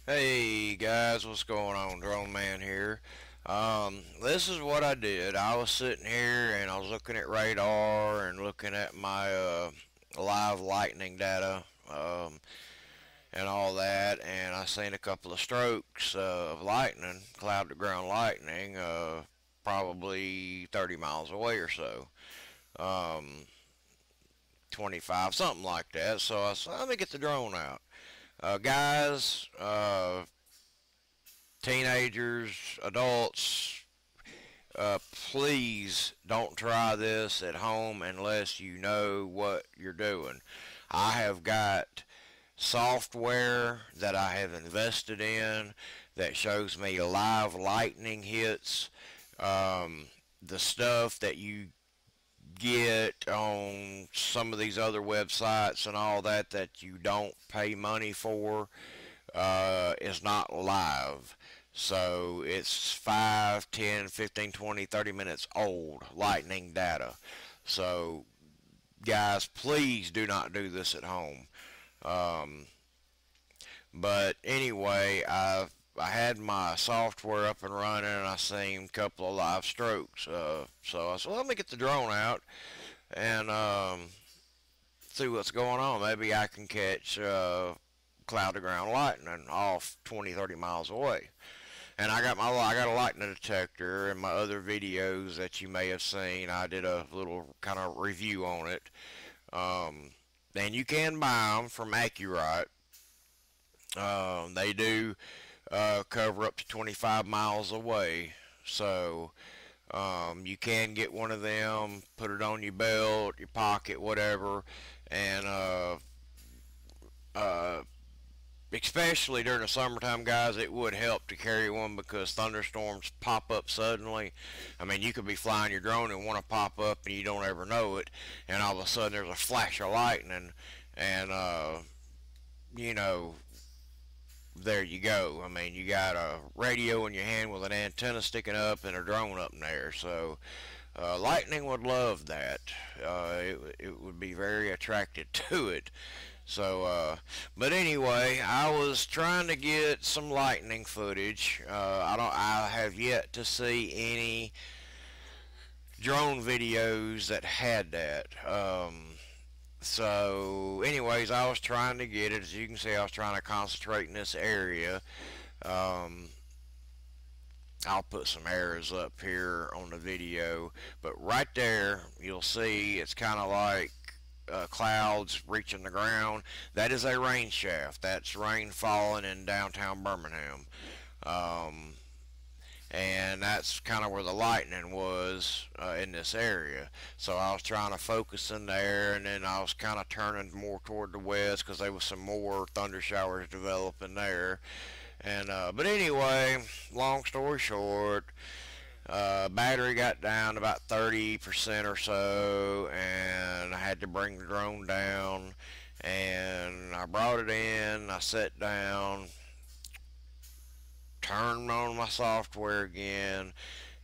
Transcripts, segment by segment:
Hey guys, what's going on? Drone Man here. This is what I did. I was sitting here and I was looking at radar and looking at my live lightning data and all that, and I seen a couple of strokes of lightning, cloud to ground lightning, probably 30 miles away or so. Um, 25, something like that. So I said, let me get the drone out. Guys, teenagers, adults, please don't try this at home unless you know what you're doing. I have got software that I have invested in that shows me live lightning hits. The stuff that you get on some of these other websites and all that that you don't pay money for is not live. So it's 5, 10, 15, 20, 30 minutes old lightning data. So guys, please do not do this at home. Um, but anyway, I had my software up and running, and I seen a couple of live strokes. So I said, well, let me get the drone out and see what's going on. Maybe I can catch cloud to ground lightning off 20, 30 miles away. And I got a lightning detector in my other videos that you may have seen. I did a little kind of review on it. And you can buy them from Accurite. They do cover up to 25 miles away. So you can get one of them, put it on your belt, your pocket, whatever, and uh, especially during the summertime, guys, it would help to carry one because thunderstorms pop up suddenly. I mean, you could be flying your drone and want to pop up and you don't ever know it, and all of a sudden there's a flash of lightning, and you know, there you go. I mean, you got a radio in your hand with an antenna sticking up and a drone up in there. So, lightning would love that. It would be very attracted to it. So, but anyway, I was trying to get some lightning footage. I have yet to see any drone videos that had that. So, anyways, I was trying to get it. As you can see, I was trying to concentrate in this area. Um, I'll put some arrows up here on the video, but right there, you'll see it's kind of like clouds reaching the ground. That is a rain shaft. That's rain falling in downtown Birmingham. Um, and that's kind of where the lightning was in this area. So I was trying to focus in there, and then I was kind of turning more toward the west because there was some more thunder showers developing there. And but anyway, long story short, battery got down to about 30% or so, and I had to bring the drone down. And I brought it in. I sat down, turned on my software again,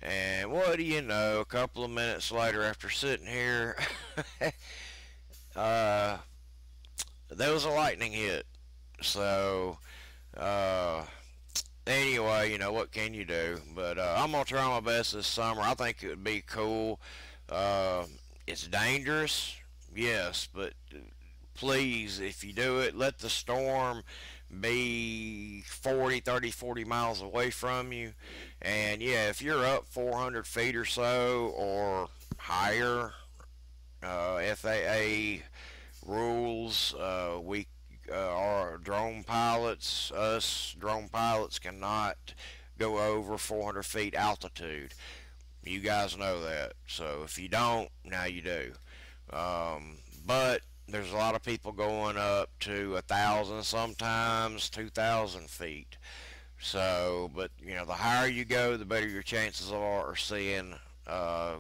and what do you know, a couple of minutes later after sitting here, uh, there was a lightning hit. So, anyway, you know, what can you do? But I'm going to try my best this summer. I think it would be cool. It's dangerous, yes, but please, if you do it, let the storm be 40, 30, 40 miles away from you. And yeah, if you're up 400 feet or so or higher, FAA rules, we our drone pilots, us drone pilots cannot go over 400 feet altitude. You guys know that. So if you don't, now you do. But there's a lot of people going up to 1,000, sometimes 2,000 feet. So, but you know, the higher you go, the better your chances are of seeing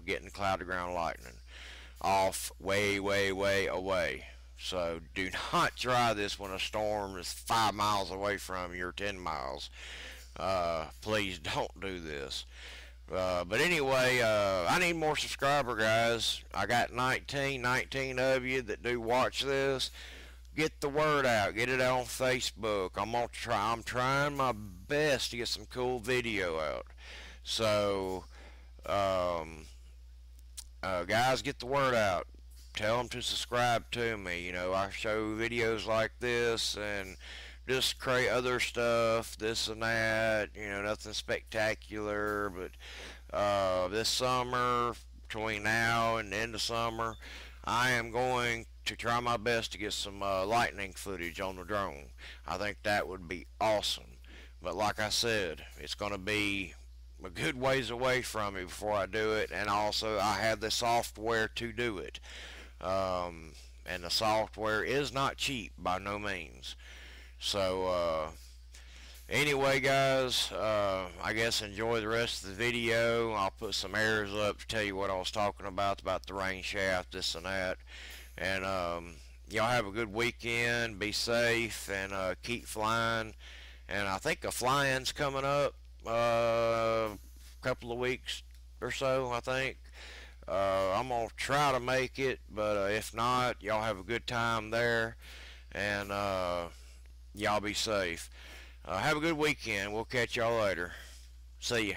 getting cloud to ground lightning off way, way, way away. So do not try this when a storm is 5 miles away from you or 10 miles. Please don't do this. But anyway, I need more subscriber guys. I got 19 of you that do watch this. get the word out, get it out on Facebook. I'm trying my best to get some cool video out. So, um, guys, get the word out. Tell them to subscribe to me. You know, I show videos like this and just create other stuff, this and that. You know, nothing spectacular, but this summer, between now and the end of summer, I am going to try my best to get some lightning footage on the drone. I think that would be awesome. But like I said, it's going to be a good ways away from me before I do it, and also I have the software to do it. And the software is not cheap by no means. So anyway, guys, I guess enjoy the rest of the video. I'll put some errors up to tell you what I was talking about the rain shaft, this and that. And y'all have a good weekend. Be safe and keep flying. And I think a flying's coming up a couple of weeks or so, I think. I'm going to try to make it, but if not, y'all have a good time there. And y'all be safe. Have a good weekend. We'll catch y'all later. See ya.